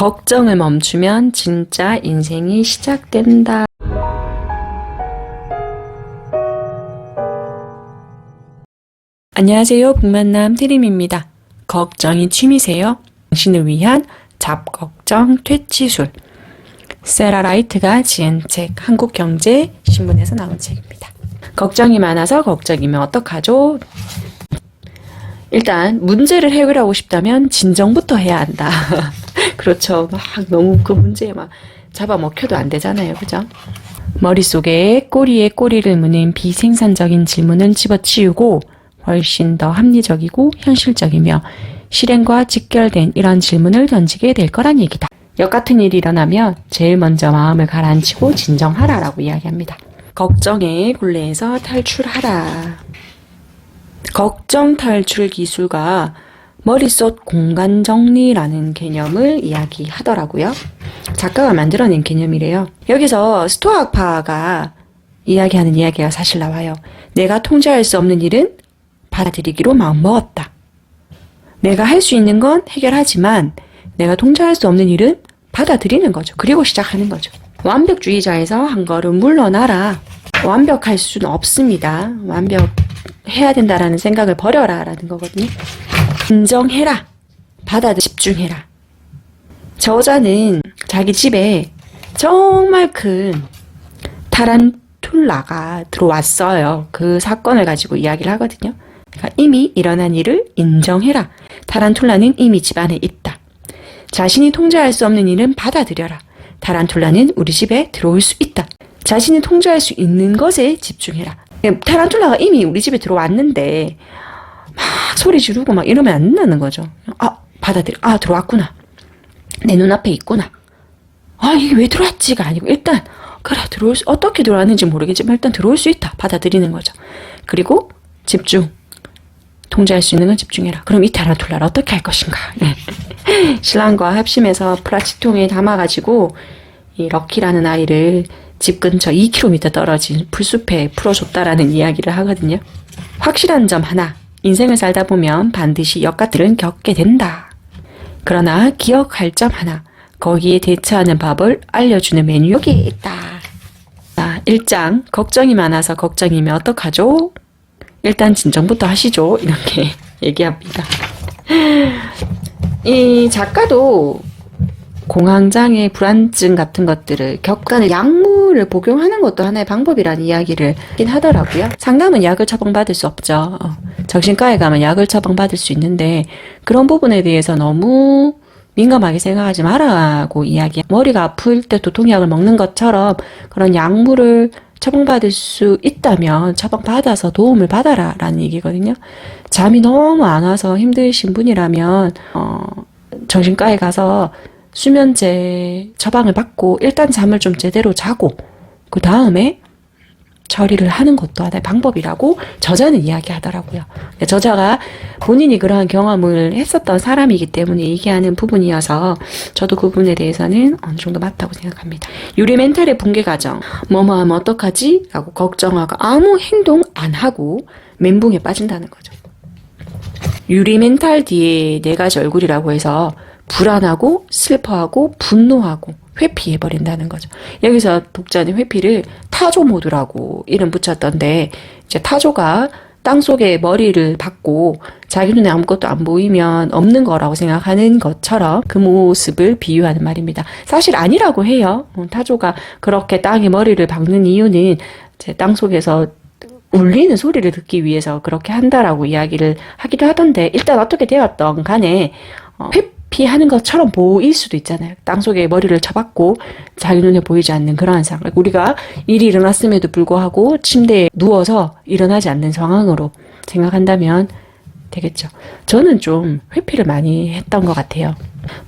걱정을 멈추면 진짜 인생이 시작된다. 안녕하세요. 북만남 태림입니다. 걱정이 취미세요? 당신을 위한 잡걱정 퇴치술. 세라 라이트가 지은 책, 한국경제신문에서 나온 책입니다. 걱정이 많아서 걱정이면 어떡하죠? 일단 문제를 해결하고 싶다면 진정부터 해야 한다. 그렇죠. 막 너무 그 문제에 막 잡아먹혀도 안 되잖아요. 그죠? 머릿속에 꼬리에 꼬리를 무는 비생산적인 질문은 집어치우고 훨씬 더 합리적이고 현실적이며 실행과 직결된 이런 질문을 던지게 될 거란 얘기다. 역 같은 일이 일어나면 제일 먼저 마음을 가라앉히고 진정하라 라고 이야기합니다. 걱정의 굴레에서 탈출하라. 걱정 탈출 기술과 머릿속 공간 정리라는 개념을 이야기하더라고요. 작가가 만들어낸 개념이래요. 여기서 스토아파가 이야기하는 이야기가 사실 나와요. 내가 통제할 수 없는 일은 받아들이기로 마음먹었다. 내가 할 수 있는 건 해결하지만 내가 통제할 수 없는 일은 받아들이는 거죠. 그리고 시작하는 거죠. 완벽주의자에서 한 걸음 물러나라. 완벽할 수는 없습니다. 완벽해야 된다라는 생각을 버려라 라는 거거든요. 인정해라. 집중해라. 저자는 자기 집에 정말 큰 타란툴라가 들어왔어요. 그 사건을 가지고 이야기를 하거든요. 그러니까 이미 일어난 일을 인정해라. 타란툴라는 이미 집안에 있다. 자신이 통제할 수 없는 일은 받아들여라. 타란툴라는 우리 집에 들어올 수 있다. 자신이 통제할 수 있는 것에 집중해라. 타란툴라가 이미 우리 집에 들어왔는데 막 소리 지르고 막 이러면 안 된다는 거죠. 받아들여. 들어왔구나. 내 눈앞에 있구나. 이게 왜 들어왔지가 아니고 일단 그래 어떻게 들어왔는지 모르겠지만 일단 들어올 수 있다. 받아들이는 거죠. 그리고 집중. 통제할 수 있는 건 집중해라. 그럼 이 타란툴라를 어떻게 할 것인가. 신랑과 합심해서 플라스틱통에 담아가지고 이 럭키라는 아이를 집 근처 2km 떨어진 풀숲에 풀어줬다라는 이야기를 하거든요. 확실한 점 하나. 인생을 살다 보면 반드시 역같들은 겪게 된다. 그러나 기억할 점 하나. 거기에 대처하는 법을 알려주는 메뉴 여기에 있다. 1장. 걱정이 많아서 걱정이면 어떡하죠? 일단 진정부터 하시죠. 이렇게 얘기합니다. 이 작가도 공황장애, 불안증 같은 것들을 겪는 약물을 복용하는 것도 하나의 방법이라는 이야기를 하긴 하더라고요. 상담은 약을 처방받을 수 없죠. 정신과에 가면 약을 처방받을 수 있는데 그런 부분에 대해서 너무 민감하게 생각하지 말라고 이야기해요. 머리가 아플 때 두통약을 먹는 것처럼 그런 약물을 처방받을 수 있다면 처방받아서 도움을 받아라 라는 얘기거든요. 잠이 너무 안 와서 힘드신 분이라면 정신과에 가서 수면제 처방을 받고 일단 잠을 좀 제대로 자고 그 다음에 처리를 하는 것도 하나의 방법이라고 저자는 이야기하더라고요. 저자가 본인이 그러한 경험을 했었던 사람이기 때문에 얘기하는 부분이어서 저도 그 부분에 대해서는 어느 정도 맞다고 생각합니다. 유리 멘탈의 붕괴 과정. 뭐뭐 하면 어떡하지? 라고 걱정하고 아무 행동 안 하고 멘붕에 빠진다는 거죠. 유리 멘탈 뒤에 4가지 얼굴이라고 해서 불안하고 슬퍼하고 분노하고 회피해버린다는 거죠. 여기서 독자는 회피를 타조 모드라고 이름 붙였던데 이제 타조가 땅속에 머리를 박고 자기 눈에 아무것도 안 보이면 없는 거라고 생각하는 것처럼 그 모습을 비유하는 말입니다. 사실 아니라고 해요. 타조가 그렇게 땅에 머리를 박는 이유는 이제 땅속에서 울리는 소리를 듣기 위해서 그렇게 한다라고 이야기를 하기도 하던데 일단 어떻게 되었던 간에 회피하는 것처럼 보일 수도 있잖아요. 땅속에 머리를 쳐박고 자기 눈에 보이지 않는 그러한 상황. 우리가 일이 일어났음에도 불구하고 침대에 누워서 일어나지 않는 상황으로 생각한다면 되겠죠. 저는 좀 회피를 많이 했던 것 같아요.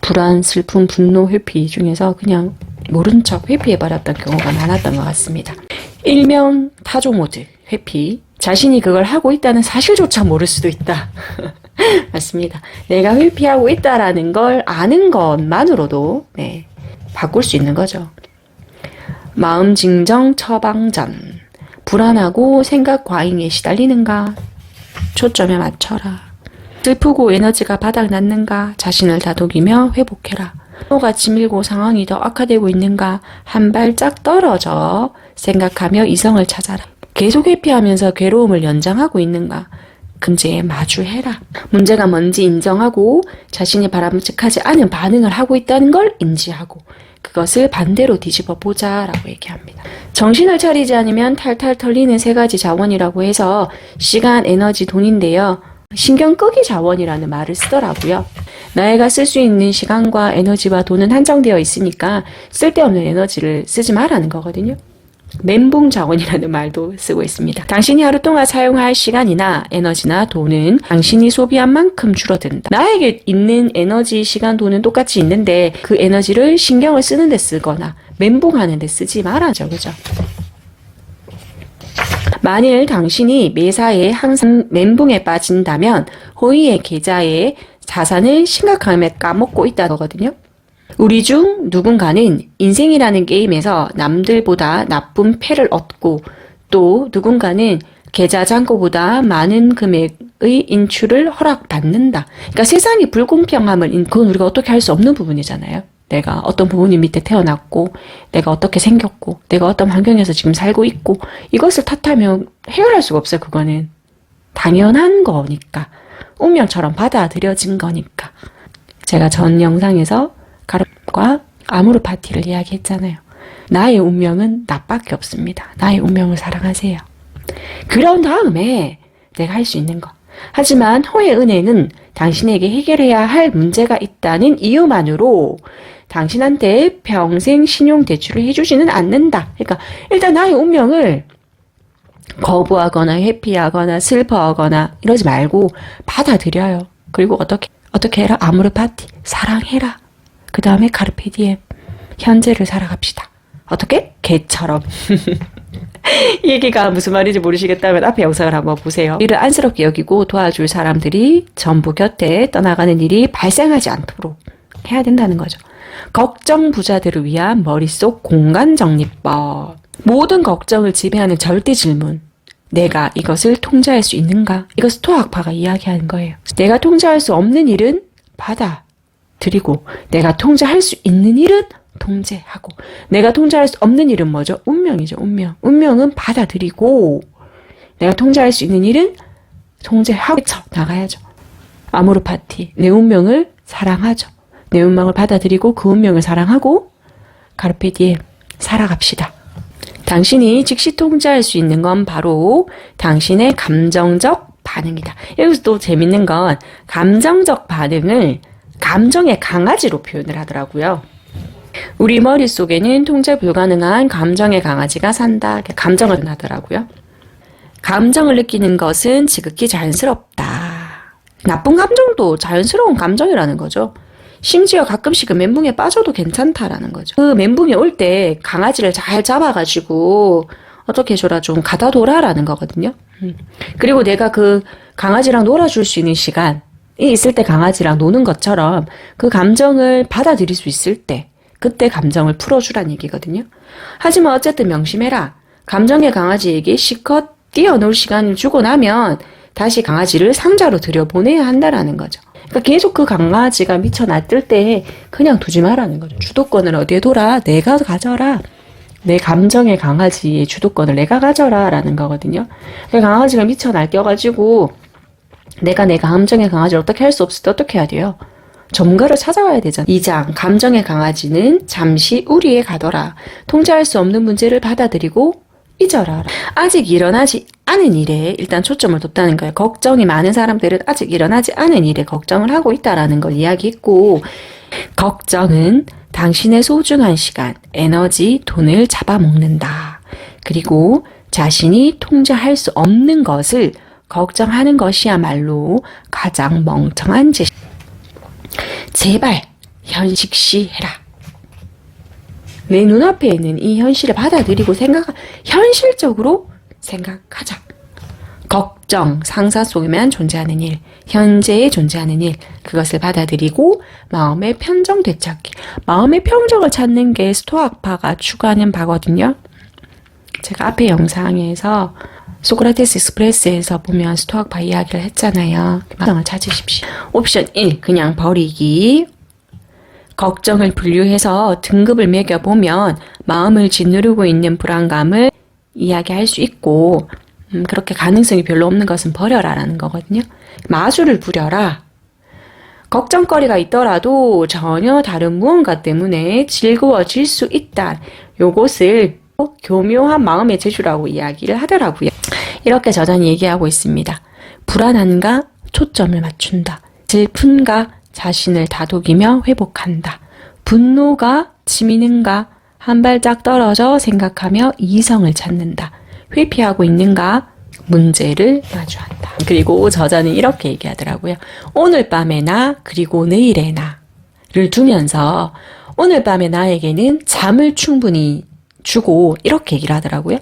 불안, 슬픔, 분노, 회피 중에서 그냥 모른 척 회피해버렸던 경우가 많았던 것 같습니다. 일명 타조 모드, 회피. 자신이 그걸 하고 있다는 사실조차 모를 수도 있다. 맞습니다. 내가 회피하고 있다라는 걸 아는 것만으로도 바꿀 수 있는 거죠. 마음 진정 처방전. 불안하고 생각 과잉에 시달리는가? 초점에 맞춰라. 슬프고 에너지가 바닥났는가? 자신을 다독이며 회복해라. 같이 밀고 상황이 더 악화되고 있는가 한 발짝 떨어져 생각하며 이성을 찾아라. 계속 회피하면서 괴로움을 연장하고 있는가 금제에 마주해라. 문제가 뭔지 인정하고 자신이 바람직하지 않은 반응을 하고 있다는 걸 인지하고 그것을 반대로 뒤집어 보자 라고 얘기합니다. 정신을 차리지 않으면 탈탈 털리는 세 가지 자원이라고 해서 시간, 에너지, 돈인데요. 신경 끄기 자원이라는 말을 쓰더라고요. 나이가 쓸 수 있는 시간과 에너지와 돈은 한정되어 있으니까 쓸데없는 에너지를 쓰지 말라는 거거든요. 멘붕 자원이라는 말도 쓰고 있습니다. 당신이 하루 동안 사용할 시간이나 에너지나 돈은 당신이 소비한 만큼 줄어든다. 나에게 있는 에너지, 시간, 돈은 똑같이 있는데 그 에너지를 신경을 쓰는 데 쓰거나 멘붕하는 데 쓰지 말아죠. 그죠? 만일 당신이 매사에 항상 멘붕에 빠진다면 호의의 계좌에 자산을 심각하게 까먹고 있다는 거거든요. 우리 중 누군가는 인생이라는 게임에서 남들보다 나쁜 패를 얻고 또 누군가는 계좌 잔고보다 많은 금액의 인출을 허락받는다. 그러니까 세상이 불공평함을 그건 우리가 어떻게 할 수 없는 부분이잖아요. 내가 어떤 부모님 밑에 태어났고 내가 어떻게 생겼고 내가 어떤 환경에서 지금 살고 있고 이것을 탓하면 해결할 수가 없어요. 그거는 당연한 거니까 운명처럼 받아들여진 거니까. 제가 전 영상에서 가르과 아모르파티를 이야기했잖아요. 나의 운명은 나밖에 없습니다. 나의 운명을 사랑하세요. 그런 다음에 내가 할 수 있는 거. 하지만 호의 은혜는 당신에게 해결해야 할 문제가 있다는 이유만으로 당신한테 평생 신용대출을 해주지는 않는다. 그러니까 일단 나의 운명을 거부하거나 회피하거나 슬퍼하거나 이러지 말고 받아들여요. 그리고 어떻게 해라? 아모르파티. 사랑해라. 그 다음에 카르페디엠. 현재를 살아갑시다. 어떻게? 개처럼. 이 얘기가 무슨 말인지 모르시겠다면 앞에 영상을 한번 보세요. 이를 안쓰럽게 여기고 도와줄 사람들이 전부 곁에 떠나가는 일이 발생하지 않도록 해야 된다는 거죠. 걱정 부자들을 위한 머릿속 공간정리법. 모든 걱정을 지배하는 절대 질문. 내가 이것을 통제할 수 있는가? 이거 스토아학파가 이야기하는 거예요. 내가 통제할 수 없는 일은 받아들이고 내가 통제할 수 있는 일은 통제하고 내가 통제할 수 없는 일은 뭐죠? 운명이죠. 운명. 운명은 받아들이고 내가 통제할 수 있는 일은 통제하고 나가야죠. 아모르파티. 내 운명을 사랑하죠. 내 운명을 받아들이고 그 운명을 사랑하고 카르페디엠. 살아갑시다. 당신이 즉시 통제할 수 있는 건 바로 당신의 감정적 반응이다. 여기서 또 재밌는 건 감정적 반응을 감정의 강아지로 표현을 하더라고요. 우리 머릿속에는 통제 불가능한 감정의 강아지가 산다. 감정을 하더라고요. 감정을 느끼는 것은 지극히 자연스럽다. 나쁜 감정도 자연스러운 감정이라는 거죠. 심지어 가끔씩은 멘붕에 빠져도 괜찮다라는 거죠. 그 멘붕이 올 때 강아지를 잘 잡아가지고 어떻게 해줘라 좀 가다 둬라라는 거거든요. 그리고 내가 그 강아지랑 놀아줄 수 있는 시간이 있을 때 강아지랑 노는 것처럼 그 감정을 받아들일 수 있을 때 그때 감정을 풀어주라는 얘기거든요. 하지만 어쨌든 명심해라. 감정의 강아지에게 실컷 뛰어놀 시간을 주고 나면 다시 강아지를 상자로 들여보내야 한다라는 거죠. 그러니까 계속 그 강아지가 미쳐 날뛸 때 그냥 두지 말라는 거죠. 주도권을 어디에 둬라. 내가 가져라. 내 감정의 강아지의 주도권을 내가 가져라 라는 거거든요. 그러니까 강아지가 미쳐 날뛰어가지고 내가 내 감정의 강아지를 어떻게 할 수 없을 때 어떻게 해야 돼요? 전문가를 찾아와야 되잖아. 2장 감정의 강아지는 잠시 우리에 가더라. 통제할 수 없는 문제를 받아들이고 잊어라. 아직 일어나지 않은 일에 일단 초점을 뒀다는 거예요. 걱정이 많은 사람들은 아직 일어나지 않은 일에 걱정을 하고 있다라는 걸 이야기했고 걱정은 당신의 소중한 시간, 에너지, 돈을 잡아먹는다. 그리고 자신이 통제할 수 없는 것을 걱정하는 것이야말로 가장 멍청한 짓. 제발 현식시해라. 내 눈앞에 있는 이 현실을 받아들이고 현실적으로 생각하자. 걱정, 상사 속에만 존재하는 일, 현재에 존재하는 일, 그것을 받아들이고 마음의 편정 되찾기. 마음의 평정을 찾는 게 스토아파가 추구하는 바거든요. 제가 앞에 영상에서 소크라테스 익스프레스에서 보면 스토아파 이야기를 했잖아요. 평정을 찾으십시오. 옵션 1, 그냥 버리기. 걱정을 분류해서 등급을 매겨보면 마음을 짓누르고 있는 불안감을 이야기할 수 있고, 그렇게 가능성이 별로 없는 것은 버려라라는 거거든요. 마술을 부려라. 걱정거리가 있더라도 전혀 다른 무언가 때문에 즐거워질 수 있다. 요것을 교묘한 마음의 재주라고 이야기를 하더라고요. 이렇게 저자는 얘기하고 있습니다. 불안한가 초점을 맞춘다. 슬픈가 자신을 다독이며 회복한다. 분노가 치미는가 한 발짝 떨어져 생각하며 이성을 찾는다. 회피하고 있는가 문제를 마주한다. 그리고 저자는 이렇게 얘기하더라고요. 오늘 밤의 나 그리고 내일의 나를 두면서 오늘 밤의 나에게는 잠을 충분히 주고 이렇게 얘기를 하더라고요.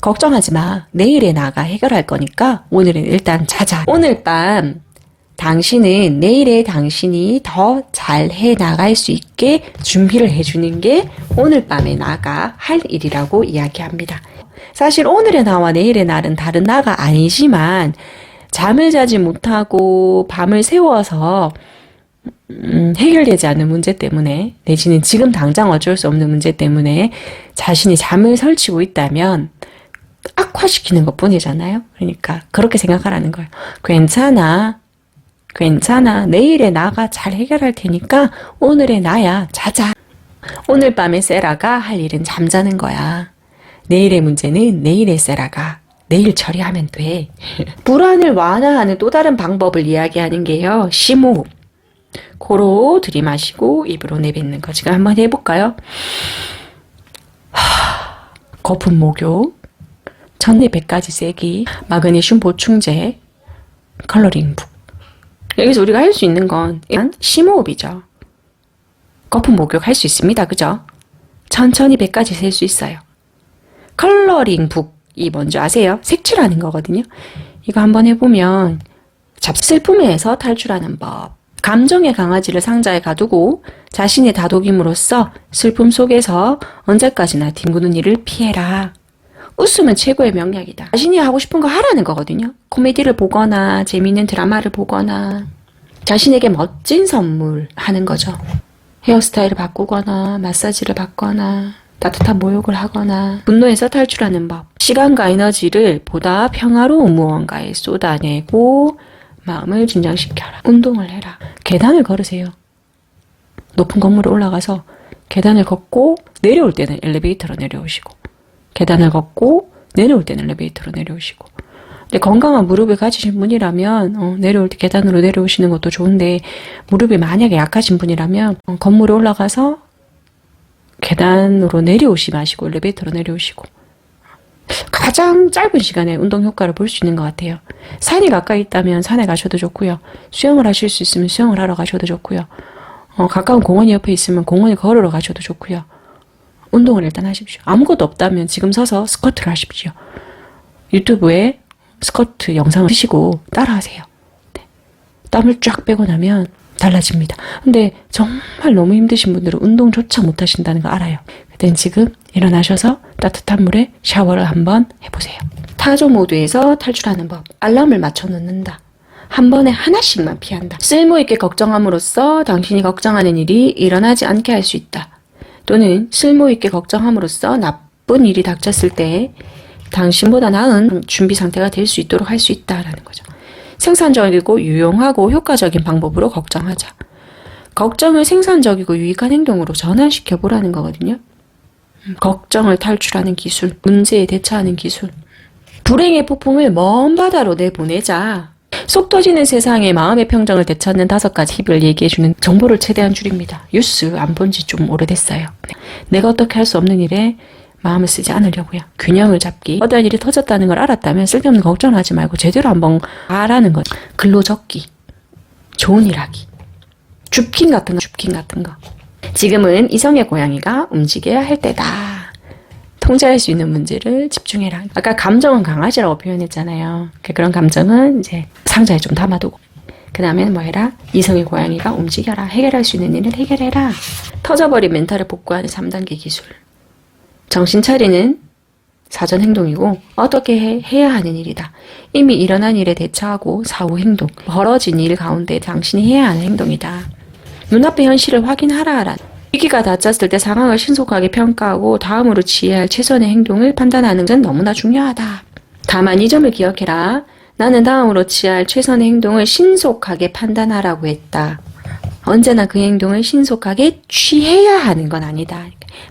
걱정하지 마. 내일의 나가 해결할 거니까 오늘은 일단 자자. 오늘 밤 당신은 내일의 당신이 더 잘 해 나갈 수 있게 준비를 해주는 게 오늘 밤의 나가 할 일이라고 이야기합니다. 사실 오늘의 나와 내일의 날은 다른 나가 아니지만 잠을 자지 못하고 밤을 새워서 해결되지 않는 문제 때문에 내지는 지금 당장 어쩔 수 없는 문제 때문에 자신이 잠을 설치고 있다면 악화시키는 것 뿐이잖아요. 그러니까 그렇게 생각하라는 거예요. 괜찮아. 내일의 나가 잘 해결할 테니까 오늘의 나야 자자. 오늘 밤에 세라가 할 일은 잠자는 거야. 내일의 문제는 내일의 세라가 내일 처리하면 돼. 불안을 완화하는 또 다른 방법을 이야기하는 게요. 심호흡. 코로 들이마시고 입으로 내뱉는 거. 지금 한번 해볼까요? 거품 목욕, 전내 100가지 세기, 마그네슘 보충제, 컬러링 북. 여기서 우리가 할 수 있는 건 심호흡이죠. 거품 목욕 할 수 있습니다. 그죠? 천천히 100가지 셀 수 있어요. 컬러링 북이 뭔지 아세요? 색칠하는 거거든요. 이거 한번 해보면 슬픔에서 탈출하는 법. 감정의 강아지를 상자에 가두고 자신의 다독임으로써 슬픔 속에서 언제까지나 뒹구는 일을 피해라. 웃음은 최고의 명약이다. 자신이 하고 싶은 거 하라는 거거든요. 코미디를 보거나 재미있는 드라마를 보거나 자신에게 멋진 선물 하는 거죠. 헤어스타일을 바꾸거나 마사지를 받거나 따뜻한 모욕을 하거나 분노에서 탈출하는 법. 시간과 에너지를 보다 평화로운 무언가에 쏟아내고 마음을 진정시켜라. 운동을 해라. 계단을 걸으세요. 높은 건물에 올라가서 계단을 걷고 내려올 때는 엘리베이터로 내려오시고 계단을 걷고 내려올 때는 엘리베이터로 내려오시고. 근데 건강한 무릎을 가지신 분이라면 내려올 때 계단으로 내려오시는 것도 좋은데 무릎이 만약에 약하신 분이라면 건물에 올라가서 계단으로 내려오시 마시고 엘리베이터로 내려오시고. 가장 짧은 시간에 운동 효과를 볼 수 있는 것 같아요. 산이 가까이 있다면 산에 가셔도 좋고요. 수영을 하실 수 있으면 수영을 하러 가셔도 좋고요. 가까운 공원이 옆에 있으면 공원에 걸으러 가셔도 좋고요. 운동을 일단 하십시오. 아무것도 없다면 지금 서서 스쿼트를 하십시오. 유튜브에 스쿼트 영상을 보시고 따라하세요. 네. 땀을 쫙 빼고 나면 달라집니다. 근데 정말 너무 힘드신 분들은 운동조차 못 하신다는 거 알아요. 그땐 지금 일어나셔서 따뜻한 물에 샤워를 한번 해보세요. 타조 모드에서 탈출하는 법. 알람을 맞춰 놓는다. 한 번에 하나씩만 피한다. 쓸모있게 걱정함으로써 당신이 걱정하는 일이 일어나지 않게 할 수 있다. 또는 쓸모있게 걱정함으로써 나쁜 일이 닥쳤을 때 당신보다 나은 준비 상태가 될 수 있도록 할 수 있다라는 거죠. 생산적이고 유용하고 효과적인 방법으로 걱정하자. 걱정을 생산적이고 유익한 행동으로 전환시켜 보라는 거거든요. 걱정을 탈출하는 기술, 문제에 대처하는 기술. 불행의 폭풍을 먼 바다로 내보내자. 속 터지는 세상에 마음의 평정을 되찾는 5가지 팁을 얘기해주는 정보를 최대한 줄입니다. 뉴스 안 본 지 좀 오래됐어요. 내가 어떻게 할 수 없는 일에 마음을 쓰지 않으려고요. 균형을 잡기. 어떤 일이 터졌다는 걸 알았다면 쓸데없는 걱정을 하지 말고 제대로 한번 하라는 것. 글로 적기. 좋은 일 하기. 줍킹 같은 거. 지금은 이성의 고양이가 움직여야 할 때다. 통제할 수 있는 문제를 집중해라. 아까 감정은 강아지라고 표현했잖아요. 그런 감정은 이제 상자에 좀 담아두고. 그 다음에는 뭐 해라? 이성의 고양이가 움직여라. 해결할 수 있는 일을 해결해라. 터져버린 멘탈을 복구하는 3단계 기술. 정신 차리는 사전 행동이고 어떻게 해야 하는 일이다. 이미 일어난 일에 대처하고 사후 행동. 벌어진 일 가운데 당신이 해야 하는 행동이다. 눈앞의 현실을 확인하라. 위기가 닥쳤을 때 상황을 신속하게 평가하고 다음으로 취해야 할 최선의 행동을 판단하는 건 너무나 중요하다. 다만 이 점을 기억해라. 나는 다음으로 취해야 할 최선의 행동을 신속하게 판단하라고 했다. 언제나 그 행동을 신속하게 취해야 하는 건 아니다.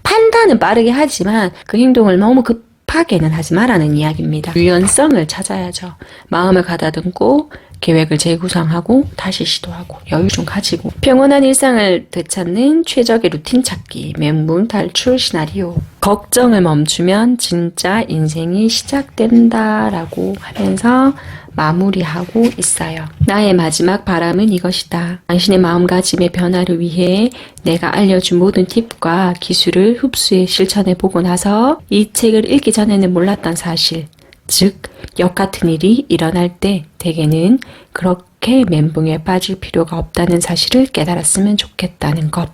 판단은 빠르게 하지만 그 행동을 너무 급하게는 하지 말라는 이야기입니다. 유연성을 찾아야죠. 마음을 가다듬고 계획을 재구성하고 다시 시도하고 여유 좀 가지고 평온한 일상을 되찾는 최적의 루틴 찾기, 멘붕 탈출 시나리오. 걱정을 멈추면 진짜 인생이 시작된다라고 하면서 마무리하고 있어요. 나의 마지막 바람은 이것이다. 당신의 마음가짐의 변화를 위해 내가 알려준 모든 팁과 기술을 흡수해 실천해 보고 나서 이 책을 읽기 전에는 몰랐던 사실, 즉 역 같은 일이 일어날 때 대개는 그렇게 멘붕에 빠질 필요가 없다는 사실을 깨달았으면 좋겠다는 것.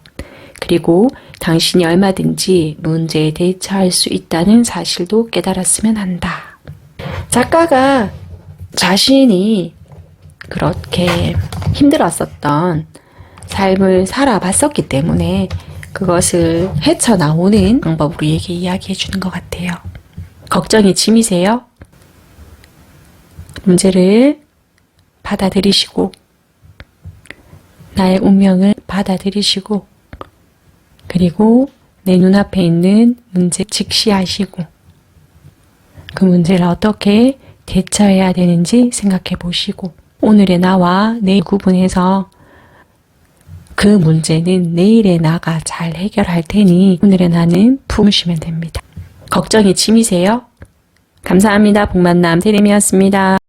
그리고 당신이 얼마든지 문제에 대처할 수 있다는 사실도 깨달았으면 한다. 작가가 자신이 그렇게 힘들었었던 삶을 살아봤었기 때문에 그것을 헤쳐나오는 방법으로 이야기해 주는 것 같아요. 걱정이 짐이세요? 문제를 받아들이시고 나의 운명을 받아들이시고 그리고 내 눈앞에 있는 문제 직시하시고 그 문제를 어떻게 대처해야 되는지 생각해 보시고 오늘의 나와 내일 구분해서 그 문제는 내일의 나가 잘 해결할 테니 오늘의 나는 품으시면 됩니다. 걱정이 짐이세요? 감사합니다. 복만남 세림이었습니다.